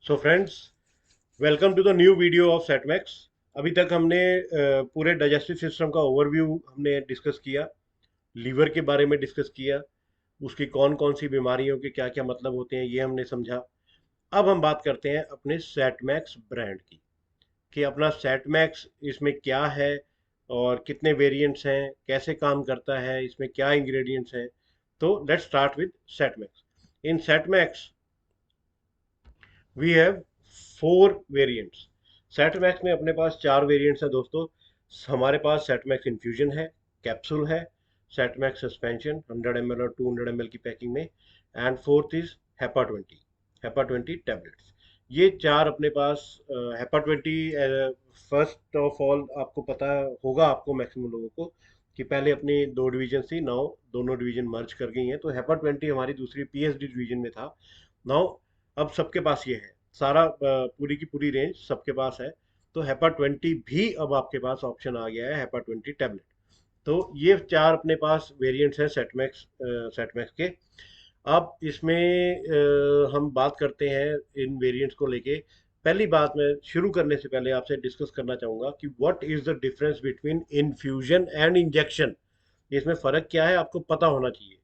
So friends, welcome to the new video of Setmax. अभी तक हमने पूरे डाइजेस्टिव सिस्टम का ओवरव्यू हमने डिस्कस किया, लीवर के बारे में डिस्कस किया, उसकी कौन कौन सी बीमारियों के क्या क्या मतलब होते हैं ये हमने समझा। अब हम बात करते हैं अपने सेटमैक्स ब्रांड की, कि अपना सेटमैक्स इसमें क्या है और कितने वेरिएंट्स हैं, कैसे काम करता है, इसमें क्या इंग्रेडिएंट्स हैं। तो let's start with Setmax. In Setmax we have 4 variants. Setmax में अपने पास 4 वेरिएंट्स हैं दोस्तों। हमारे पास सेटमैक्स इन्फ्यूजन है, कैप्सूल है, सेटमैक्स सस्पेंशन 100 ml और 200 ml की पैकिंग में, and fourth is Hepa 20 tablets. ये चार अपने पास। हेपा 20 फर्स्ट ऑफ ऑल आपको पता होगा, आपको मैक्सिमम लोगों को, कि पहले अपनी 2 डिवीजन थी, नाउ दोनों डिवीजन मर्ज कर गई हैं। तो हेपा 20 हमारी दूसरी पीएचडी डिवीजन में था। नाउ अब सबके पास ये है, सारा पूरी की पूरी रेंज सबके पास है। तो हेपा 20 भी अब आपके पास ऑप्शन आ गया है, हेपा 20 टैबलेट। तो ये चार अपने पास वेरिएंट्स हैं सेटमैक्स के। अब इसमें हम बात करते हैं इन वेरिएंट्स को लेके। पहली बात, मैं शुरू करने से पहले आपसे डिस्कस करना चाहूँगा कि what is the difference between infusion and injection. इसमें फ़र्क क्या है आपको पता होना चाहिए।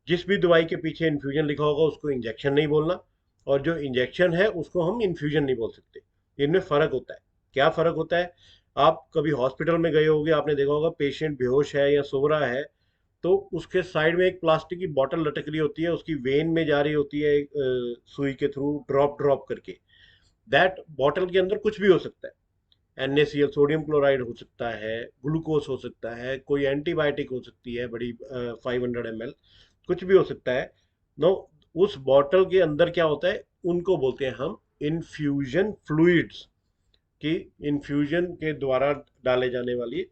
जिस भी दवाई के पीछे इन्फ्यूजन लिखा होगा उसको इंजेक्शन नहीं बोलना, और जो इंजेक्शन है उसको हम इन्फ्यूजन नहीं बोल सकते। इनमें फ़र्क होता है। क्या फ़र्क होता है? आप कभी हॉस्पिटल में गए होगे, आपने देखा होगा पेशेंट बेहोश है या सो रहा है, तो उसके साइड में एक प्लास्टिक की बोतल लटक रही होती है, उसकी वेन में जा रही होती है सुई के थ्रू ड्रॉप ड्रॉप करके। दैट बॉटल के अंदर कुछ भी हो सकता है। NaCl सोडियम क्लोराइड हो सकता है, ग्लूकोज हो सकता है, कोई एंटीबायोटिक हो सकती है बड़ी 500 ml, कुछ भी हो सकता है। नो, उस बॉटल के अंदर क्या होता है उनको बोलते हैं हम इन्फ्यूजन फ्लूइड्स, कि इन्फ्यूजन के द्वारा डाले जाने वाली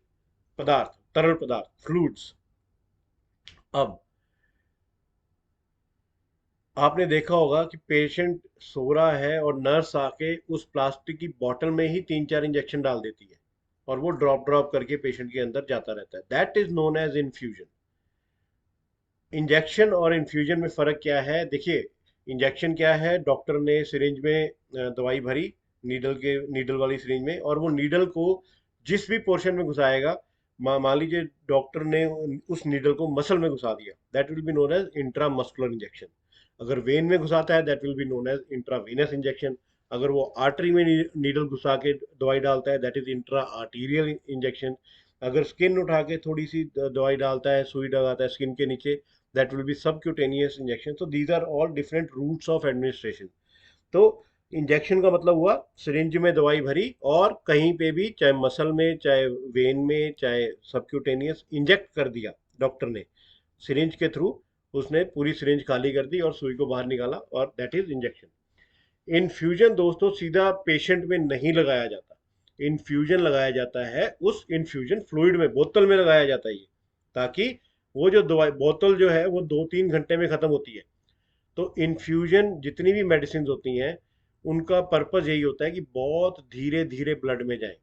पदार्थ, तरल पदार्थ, फ्लूइड्स। अब आपने देखा होगा कि पेशेंट सो रहा है और नर्स आके उस प्लास्टिक की बोतल में ही 3-4 इंजेक्शन डाल देती है, और वो ड्रॉप ड्रॉप करके पेशेंट के अंदर जाता रहता है। That is known as infusion. Injection और इन्फ्यूजन में फ़र्क क्या है? देखिए, इंजेक्शन क्या है, डॉक्टर ने सिरिंज में दवाई भरी, नीडल वाली सिरिंज में, और वो नीडल को जिस भी पोर्शन में घुसाएगा, मान लीजिए डॉक्टर ने उस नीडल को मसल में घुसा दिया, that will be known as intra muscular injection. अगर वेन में घुसाता है that will be known as intravenous injection. अगर वो आर्टरी में नीडल घुसा के दवाई डालता है that is intra arterial injection. अगर स्किन उठा के थोड़ी सी दवाई डालता है, सुई लगाता है स्किन के नीचे, that will be subcutaneous injection. So these are all different routes of administration. तो इंजेक्शन का मतलब हुआ सिरिंज में दवाई भरी और कहीं पे भी, चाहे मसल में, चाहे वेन में, चाहे सबक्यूटेनियस, इंजेक्ट कर दिया डॉक्टर ने सिरिंज के थ्रू। उसने पूरी सिरिंज खाली कर दी और सुई को बाहर निकाला, और दैट इज इंजेक्शन। इन्फ्यूजन दोस्तों सीधा पेशेंट में नहीं लगाया जाता। इन्फ्यूजन लगाया जाता है उस इन्फ्यूजन फ्लूइड में, बोतल में लगाया जाता है ये, ताकि वो जो दवाई बोतल जो है वो 2-3 घंटे में ख़त्म होती है। तो इन्फ्यूजन जितनी भी मेडिसिन होती हैं उनका पर्पज़ यही होता है कि बहुत धीरे धीरे ब्लड में जाए।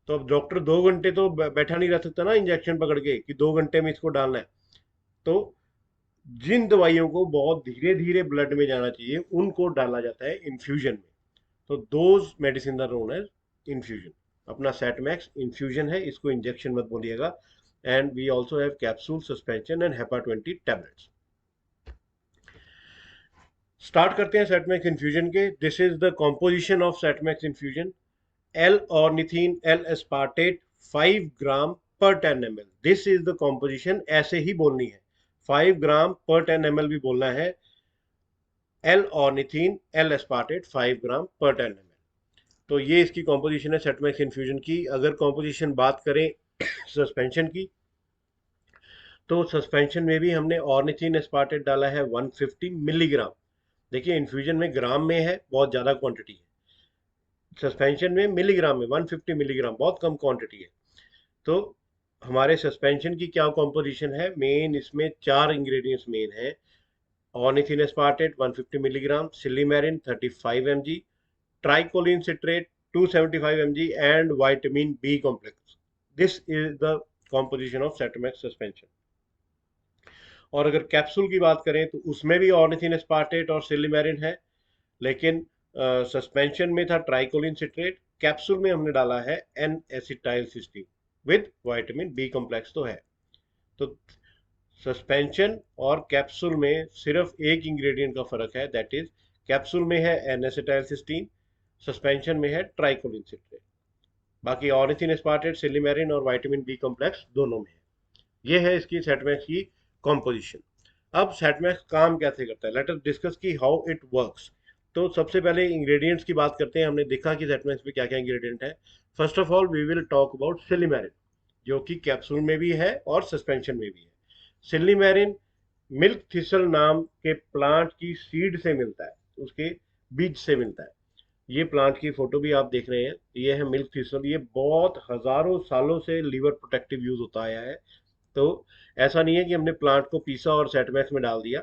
तो अब डॉक्टर 2 घंटे तो बैठा नहीं रह सकता ना इंजेक्शन पकड़ के कि 2 घंटे में इसको डालना है। तो जिन दवाइयों को बहुत धीरे धीरे ब्लड में जाना चाहिए उनको डाला जाता है इन्फ्यूजन में। तो those medicine are known as infusion. अपना सेटमैक्स इन्फ्यूजन है, इसको इंजेक्शन मत बोलिएगा। And we also have capsule, suspension and Hepa 20 tablets. Start करते हैं सेटमैक्स इन्फ्यूजन के। This is the composition of Setmax infusion. L ornithine L aspartate 5 gram पर 10 ml। This is the composition, ऐसे ही बोलनी है, 5 ग्राम पर 10 ml भी बोलना है। L ornithine L aspartate 5 gram पर 10 ml। तो ये इसकी कॉम्पोजिशन है सेटमैक्स इन्फ्यूजन की। अगर कॉम्पोजिशन बात करें सस्पेंशन की, तो सस्पेंशन में भी हमने ऑर्निथीन एस्पार्टेट डाला है 150 मिलीग्राम। देखिए, इन्फ्यूजन में ग्राम में है, बहुत ज़्यादा क्वांटिटी है। सस्पेंशन में मिलीग्राम में 150 मिलीग्राम, बहुत कम क्वांटिटी है। तो हमारे सस्पेंशन की क्या कॉम्पोजिशन है? मेन इसमें 4 इंग्रेडिएंट्स मेन है। Ornithine aspartate 150 milligram, silymarin 35 mg, tricholine citrate 275 mg, and vitamin B complex. This is the composition of Setmax suspension. और अगर कैप्सूल की बात करें तो उसमें भी ऑर्निथिन एस्पार्टेट और सिलीमेरिन है, लेकिन सस्पेंशन में था ट्राइकोलिन सिट्रेट, कैप्सूल में हमने डाला है N acetyl cysteine with vitamin B complex तो है। तो सस्पेंशन और कैप्सूल में सिर्फ एक इंग्रेडिएंट का फर्क है, दैट इज कैप्सूल में है एन एसिटाइल सिस्टीन, सस्पेंशन में है ट्राइकोलिन सिट्रेट। बाकी ऑर्निथिन एस्पार्टेट, सिलिमेरिन और विटामिन बी कॉम्प्लेक्स दोनों में है। ये है इसकी सेटमैक्स की कॉम्पोजिशन। अब सेटमैक्स काम कैसे करता है, लेट अस डिस्कस की हाउ इट वर्क्स। तो सबसे पहले इंग्रेडिएंट्स की बात करते हैं। हमने देखा कि सेटमैक्स में क्या क्या इंग्रेडिएंट है। First of all we will talk about silymarin, जो कि कैप्सूल में भी है और सस्पेंशन में भी है। सिलिमेरिन मिल्क थिसल नाम के प्लांट की सीड से मिलता है, उसके बीज से मिलता है। ये प्लांट की फोटो भी आप देख रहे हैं, ये है मिल्क थिसल। ये बहुत हजारों सालों से लीवर प्रोटेक्टिव यूज होता आया है। तो ऐसा नहीं है कि हमने प्लांट को पीसा और सेटमैक्स में डाल दिया।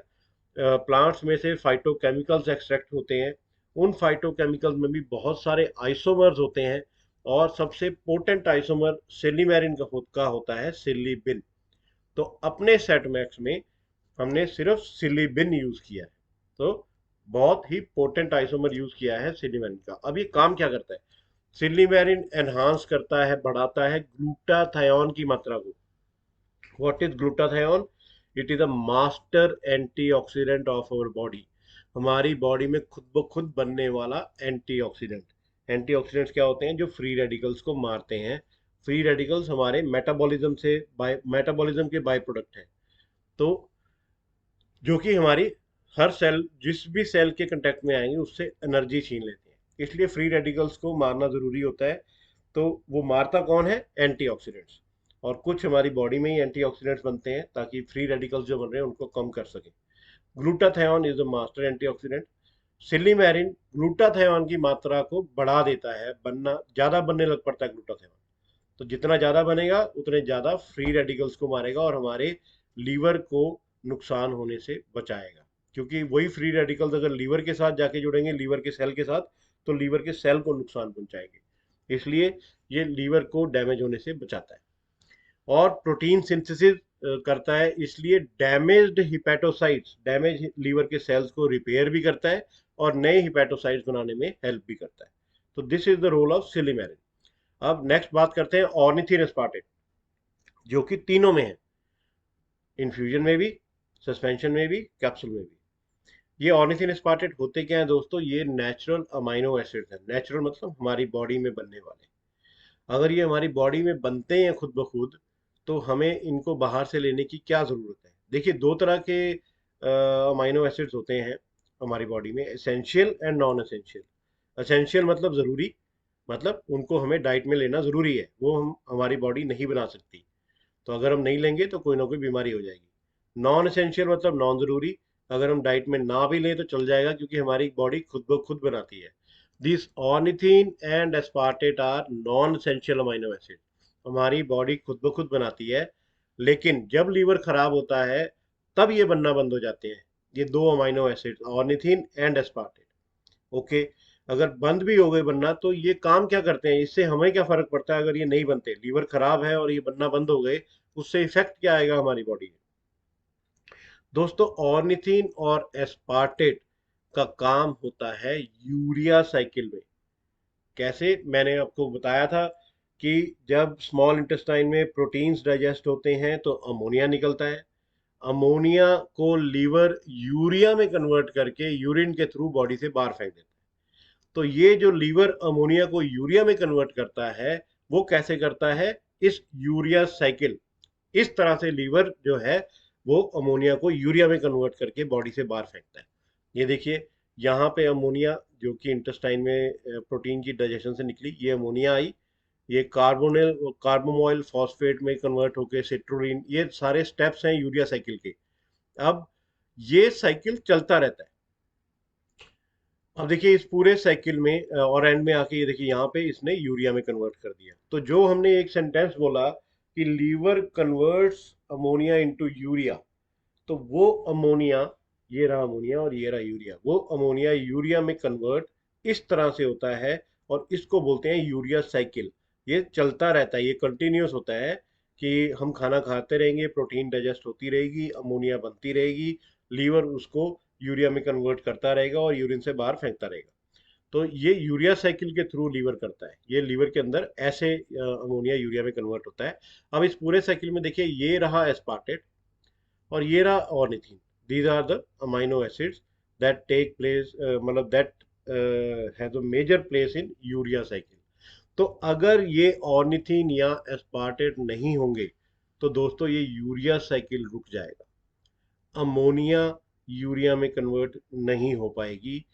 प्लांट्स में से फाइटोकेमिकल्स एक्सट्रैक्ट होते हैं। उन फाइटोकेमिकल्स में भी बहुत सारे आइसोमर्स होते हैं, और सबसे पोटेंट आइसोमर सिलिमेरिन का होता है सिलिबिन। तो अपने सेटमैक्स में हमने सिर्फ सिलिबिन यूज किया है। तो बहुत ही पोटेंट आइसोमर यूज किया है सिलिमेरिन का। अब ये काम क्या करता है? सिलिमेरिन एनहांस करता है, बढ़ाता है ग्लूटाथायोन की मात्रा को। What is glutathione? It is a master antioxidant of our body. हमारी बॉडी में खुद ब खुद बनने वाला एंटीऑक्सीडेंट। एंटीऑक्सीडेंट्स क्या होते हैं? जो फ्री रेडिकल्स को मारते हैं। फ्री रेडिकल्स हमारे मेटाबॉलिज्म के बाय प्रोडक्ट हैं। तो जो कि हमारी हर सेल, जिस भी सेल के कांटेक्ट में आएंगे उससे एनर्जी छीन लेते हैं। इसलिए फ्री रेडिकल्स को मारना जरूरी होता है। तो वो मारता कौन है? एंटीऑक्सीडेंट्स। और कुछ हमारी बॉडी में ही एंटीऑक्सीडेंट्स बनते हैं ताकि फ्री रेडिकल्स जो बन रहे हैं उनको कम कर सके। Glutathione is the master antioxidant. Silymarin glutathione की मात्रा को बढ़ा देता है, बनना ज्यादा बनने लग पड़ता है ग्लूटाथायोन। तो जितना ज्यादा बनेगा उतने ज्यादा फ्री रेडिकल्स को मारेगा और हमारे लीवर को नुकसान होने से बचाएगा। क्योंकि वही फ्री रेडिकल्स अगर लीवर के साथ जाके जुड़ेंगे, लीवर के सेल के साथ, तो लीवर के सेल को नुकसान पहुंचाएंगे। इसलिए ये लीवर को डैमेज होने से बचाता है। और प्रोटीन सिंथेसिस करता है, इसलिए डैमेज्ड हिपैटोसाइट्स, डैमेज लीवर के सेल्स को रिपेयर भी करता है और नए हिपैटोसाइट्स बनाने में हेल्प भी करता है। तो this is the role of silymarin. अब नेक्स्ट बात करते हैं ऑर्निथिन एस्पार्टेट, जो कि तीनों में है, इन्फ्यूजन में भी, सस्पेंशन में भी, कैप्सूल में भी। ये ऑर्निथिन एस्पार्टेट होते क्या है दोस्तों? ये नेचुरल अमाइनो एसिड्स हैं। नेचुरल मतलब हमारी बॉडी में बनने वाले। अगर ये हमारी बॉडी में बनते हैं खुद ब खुद, तो हमें इनको बाहर से लेने की क्या ज़रूरत है? देखिए, दो तरह के अमाइनो एसिड्स होते हैं हमारी बॉडी में, essential and non essential. Essential मतलब ज़रूरी, मतलब उनको हमें डाइट में लेना ज़रूरी है, वो हमारी बॉडी नहीं बना सकती। तो अगर हम नहीं लेंगे तो कोई ना कोई बीमारी हो जाएगी। नॉन एसेंशियल मतलब नॉन ज़रूरी, अगर हम डाइट में ना भी लें तो चल जाएगा, क्योंकि हमारी बॉडी खुद ब खुद बनाती है। This ornithine and aspartate are non essential amino acid. हमारी बॉडी खुद ब खुद बनाती है, लेकिन जब लीवर खराब होता है तब ये बनना बंद हो जाते हैं, ये दो amino acid ornithine and aspartate. Okay, अगर बंद भी हो गए बनना तो ये काम क्या करते हैं, इससे हमें क्या फर्क पड़ता है? अगर ये नहीं बनते, लीवर खराब है और ये बनना बंद हो गए, उससे इफेक्ट क्या आएगा हमारी बॉडी में? दोस्तों, ऑर्निथीन और एस्पार्टेट का काम होता है यूरिया साइकिल में। कैसे? मैंने आपको बताया था कि जब स्मॉल इंटेस्टाइन में प्रोटीन्स डाइजेस्ट होते हैं तो अमोनिया निकलता है। अमोनिया को लीवर यूरिया में कन्वर्ट करके यूरिन के थ्रू बॉडी से बाहर फेंक देता है। तो ये जो लीवर अमोनिया को यूरिया में कन्वर्ट करता है, वो कैसे करता है? इस यूरिया साइकिल। इस तरह से लीवर जो है वो अमोनिया को यूरिया में कन्वर्ट करके बॉडी से बाहर फेंकता है। ये देखिए, यहाँ पे अमोनिया जो कि इंटेस्टाइन में प्रोटीन की डाइजेशन से निकली, ये अमोनिया आई, ये कार्बोमोइल फॉस्फेट में कन्वर्ट होकर सिट्रोलिन, ये सारे स्टेप्स हैं यूरिया साइकिल के। अब ये साइकिल चलता रहता है। अब देखिए, इस पूरे साइकिल में और एंड में आके ये देखिए, यहाँ पे इसने यूरिया में कन्वर्ट कर दिया। तो जो हमने एक सेंटेंस बोला कि liver converts ammonia into urea, तो वो अमोनिया, ये रहा अमोनिया और ये रहा यूरिया, वो अमोनिया यूरिया में कन्वर्ट इस तरह से होता है, और इसको बोलते हैं यूरिया साइकिल। ये चलता रहता है, ये कंटिन्यूस होता है कि हम खाना खाते रहेंगे, प्रोटीन डाइजेस्ट होती रहेगी, अमोनिया बनती रहेगी, लीवर उसको यूरिया में कन्वर्ट करता रहेगा और यूरिन से बाहर फेंकता रहेगा। तो ये यूरिया साइकिल के थ्रू लीवर करता है, ये लीवर के अंदर ऐसे अमोनिया यूरिया में कन्वर्ट होता है। अब इस पूरे साइकिल में देखिए, ये रहा एस्पार्टेट और ये रहा ornithine. These are the amino acids that take place, मतलब that has a major place in urea cycle. तो अगर ये ऑर्निथिन या एस्पार्टेट नहीं होंगे तो दोस्तों ये यूरिया साइकिल रुक जाएगा, अमोनिया यूरिया में कन्वर्ट नहीं हो पाएगी,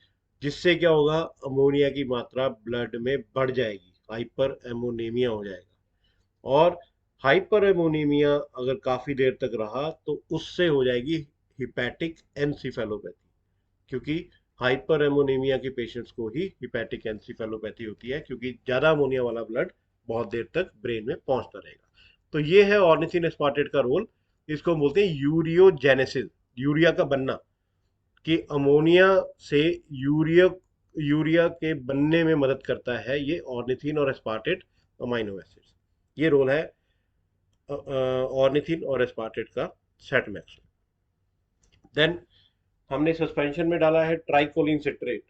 जिससे क्या होगा, अमोनिया की मात्रा ब्लड में बढ़ जाएगी, हाइपर एमोनेमिया हो जाएगा। और हाइपर एमोनेमिया अगर काफी देर तक रहा तो उससे हो जाएगी हिपैटिक एनसीफेलोपैथी, क्योंकि हाइपर एमोनेमिया के पेशेंट्स को ही हिपैटिक एनसीफेलोपैथी होती है, क्योंकि ज्यादा अमोनिया वाला ब्लड बहुत देर तक ब्रेन में पहुंचता रहेगा। तो ये है ऑर्निथिन एस्पार्टेट का रोल। इसको बोलते हैं यूरियोजेनेसिस, यूरिया का बनना, कि अमोनिया से यूरिया यूरिया के बनने में मदद करता है ये ऑर्निथिन और एस्पार्टेट अमाइनो एसिड्स। ये रोल है ऑर्निथिन और एस्पार्टेट का सेटमैक्स। देन हमने सस्पेंशन में डाला है tricholine citrate.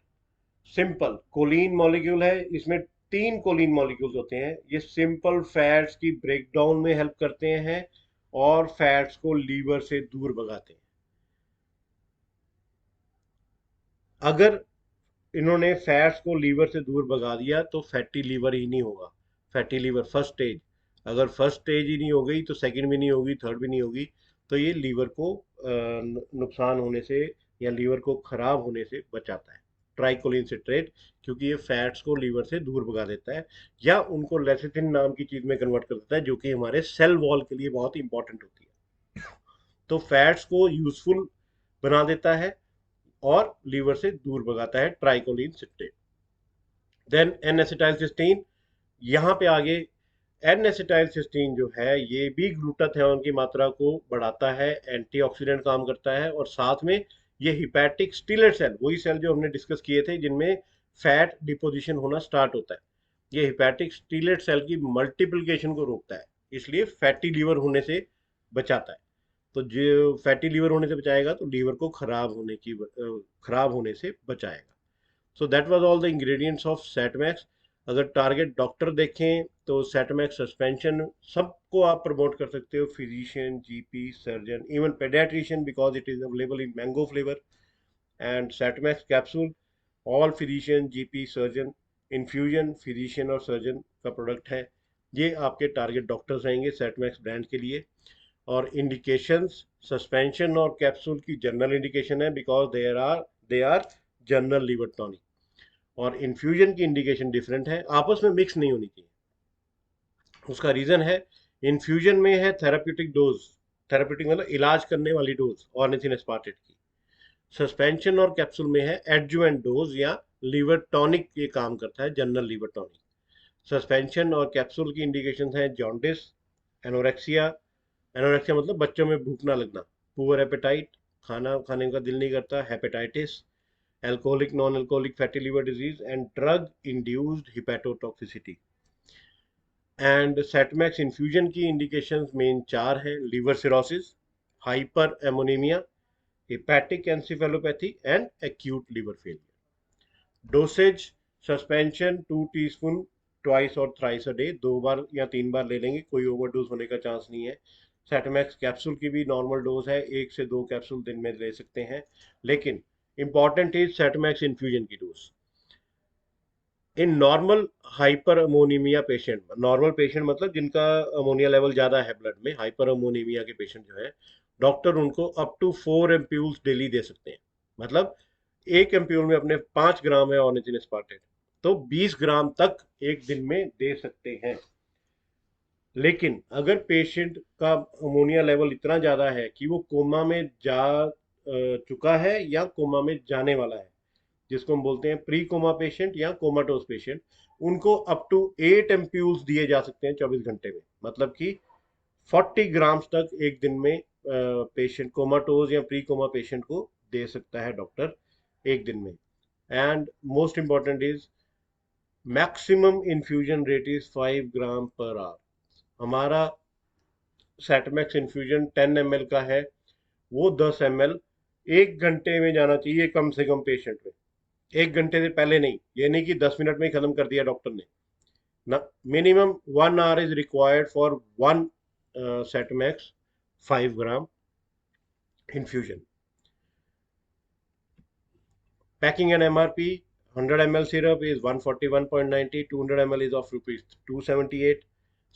Simple Colin molecule है, इसमें 3 कोलिन मॉलिक्यूल्स होते हैं। ये सिंपल फैट्स की ब्रेकडाउन में हेल्प करते हैं और फैट्स को लीवर से दूर भगाते हैं। अगर इन्होंने फैट्स को लीवर से दूर भगा दिया तो फैटी लीवर ही नहीं होगा। फैटी लीवर फर्स्ट स्टेज, अगर फर्स्ट स्टेज ही नहीं हो गई तो सेकंड भी नहीं होगी, थर्ड भी नहीं होगी। तो ये लीवर को नुकसान होने से या लीवर को खराब होने से बचाता है ट्राइकोलिन सिट्रेट, क्योंकि ये फैट्स को लीवर से दूर भगा देता है या उनको लेसिथिन नाम की चीज में कन्वर्ट कर देता है, जो कि हमारे सेल वॉल के लिए बहुत इंपॉर्टेंट होती है। तो फैट्स को यूजफुल बना देता है और लीवर से दूर भगाता है tricholine citrate. Then N acetylcysteine, यहाँ पे आगे एन एसिटाइलसिस्टीन जो है ये भी ग्लूटाथियोन की मात्रा को बढ़ाता है, एंटीऑक्सीडेंट काम करता है, और साथ में ये हिपैटिक स्टिलेट सेल, वही सेल जो हमने डिस्कस किए थे जिनमें फैट डिपोजिशन होना स्टार्ट होता है, ये हिपैटिक स्टिलेट सेल की मल्टीप्लिकेशन को रोकता है, इसलिए फैटी लीवर होने से बचाता है। तो जो फैटी लीवर होने से बचाएगा तो लीवर को खराब होने से बचाएगा। So that was all the ingredients of Set Max. अगर टारगेट डॉक्टर देखें तो सेटमैक्स सस्पेंशन सबको आप प्रमोट कर सकते हो, physician, GP, surgeon, even paediatrician, because it is available in mango flavour. And Setmax capsule all physician, GP, surgeon, infusion physician और surgeon का प्रोडक्ट है। ये आपके टारगेट डॉक्टर्स रहेंगे सेटमैक्स ब्रांड के लिए। और इंडिकेशंस, सस्पेंशन और कैप्सूल की जनरल इंडिकेशन है, because they are general liver tonic, और इन्फ्यूजन की इंडिकेशन डिफरेंट है, आपस में मिक्स नहीं होनी चाहिए। उसका रीजन है, इन्फ्यूजन में है थेराप्यूटिक डोज, थेराप्यूटिक मतलब इलाज करने वाली डोज ऑर्निथिन एस्पार्टेट की। सस्पेंशन और कैप्सूल में है एडजुवेंट डोज या लीवर टॉनिक, ये काम करता है जनरल लीवर टॉनिक। सस्पेंशन और कैप्सूल की इंडिकेशन है जॉन्डिस, एनोरेक्सिया, एनोरेक्सिया मतलब बच्चों में भूख ना लगना, पुअर एपेटाइट, खाना खाने का दिल नहीं करता, hepatitis, alcoholic non alcoholic fatty liver disease, and drug induced hepatotoxicity. And Setmax infusion की इंडिकेशंस मेन 4 हैं, liver cirrhosis, hyper ammonemia, hepatic encephalopathy and acute liver failure. Dosage, suspension 2 teaspoon twice और thrice a day, 2 बार या 3 बार ले लेंगे, कोई overdose होने का चांस नहीं है। सेटमैक्स कैप्सूल की भी नॉर्मल डोज है, 1 से 2 कैप्सूल दिन में ले सकते हैं, लेकिन इंपॉर्टेंट इज सेटमैक्स इन्फ्यूजन की dose. In normal hyper ammonemia patient, normal patient मतलब जिनका अमोनिया लेवल ज़्यादा है ब्लड में, हाइपर अमोनीमिया के पेशेंट जो है, डॉक्टर उनको अप टू 4 एम्प्यूल्स डेली दे सकते हैं। मतलब एक एम्प्यूल में अपने 5 ग्राम है ऑर्निथिन एस्पार्टेट, तो 20 ग्राम तक एक दिन में दे सकते हैं। लेकिन अगर पेशेंट का अमोनिया लेवल इतना ज़्यादा है कि वो कोमा में जा चुका है या कोमा में जाने वाला है, जिसको हम बोलते हैं प्री कोमा पेशेंट या कोमाटोस पेशेंट, उनको अप टू 8 एम्प्यूल्स दिए जा सकते हैं 24 घंटे में। मतलब कि 40 ग्राम्स तक एक दिन में पेशेंट, कोमाटोज या प्री कोमा पेशेंट को दे सकता है डॉक्टर एक दिन में। And most important is maximum infusion rate is 5 gram per hour. हमारा सेटमैक्स इन्फ्यूजन 10 ml का है, वो 10 ml 1 घंटे में जाना चाहिए कम से कम पेशेंट में। 1 घंटे से पहले नहीं, ये नहीं कि 10 मिनट में ही खत्म कर दिया डॉक्टर ने ना। Minimum 1 our is required for one Set Max 5 gram infusion. Packing and MRP: 100 ml syrup is 141.90, 200 ml is of rupees 278.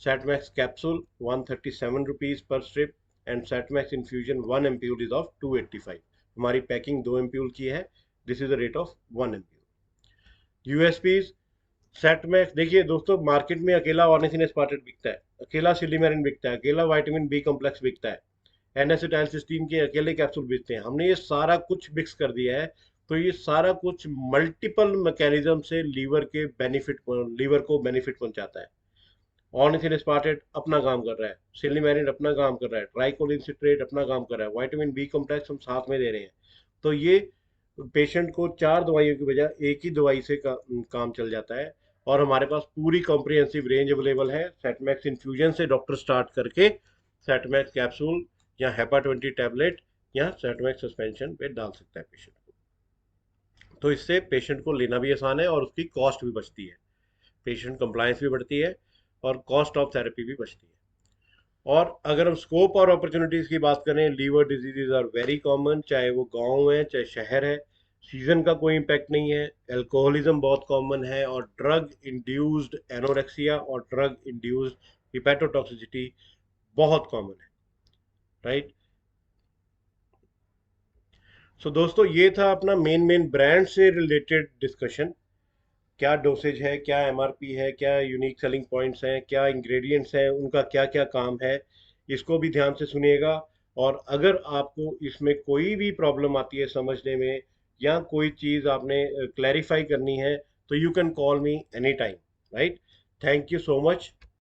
Satmax capsule 137 rupees per strip and Satmax infusion 1 ampule is of 285. हमारी packing 2 ampoule की है. This is the rate of 1 ampoule. USPs Set Max, देखिए दोस्तों, market में अकेला ornithine aspartate बिकता है, अकेला सिलीमेरिन बिकता है, अकेला विटामिन बी कॉम्प्लेक्स बिकता है, एन-एसिटाइलसिस्टीन के अकेले कैप्सूल बेचते हैं. हमने ये सारा कुछ मिक्स कर दिया है. तो ये सारा कुछ मल्टीपल मैकेनिज्म से लीवर को बेनिफिट पहुंचाता है. ऑर्निथिन एस्पार्टेट अपना काम कर रहा है, सिलीमेरिन अपना काम कर रहा है, ट्राइकोलिन सिट्रेट अपना काम कर रहा है, विटामिन बी कॉम्प्लेक्स हम साथ में दे रहे हैं. तो ये पेशेंट को 4 दवाइयों की बजाय एक ही दवाई से काम चल जाता है. और हमारे पास पूरी कॉम्प्रिहेंसिव रेंज अवेलेबल है. सेटमैक्स इन्फ्यूजन से डॉक्टर स्टार्ट करके सेटमैक्स कैप्सूल या हेपा 20 टैबलेट या सेटमैक्स सस्पेंशन पे डाल सकता है पेशेंट को. तो इससे पेशेंट को लेना भी आसान है और उसकी कॉस्ट भी बचती है, पेशेंट कंप्लायंस भी बढ़ती है और कॉस्ट ऑफ थेरेपी भी बचती है. और अगर हम स्कोप और अपॉर्चुनिटीज़ की बात करें, liver diseases are very common, चाहे वो गांव है चाहे शहर है. सीजन का कोई इम्पैक्ट नहीं है. एल्कोहलिज्म बहुत कॉमन है और ड्रग इंड्यूस्ड एनोरेक्सिया और ड्रग इंड्यूस्ड हिपैटोटॉक्सिसिटी बहुत कॉमन है. राइट. सो दोस्तों, ये था अपना मेन ब्रांड से रिलेटेड डिस्कशन. क्या डोसेज है, क्या एमआरपी है, क्या यूनिक सेलिंग पॉइंट्स हैं, क्या इंग्रेडिएंट्स हैं, उनका क्या क्या काम है, इसको भी ध्यान से सुनिएगा. और अगर आपको इसमें कोई भी प्रॉब्लम आती है समझने में या कोई चीज़ आपने क्लैरिफाई करनी है, तो you can call me any time. Right. Thank you so much.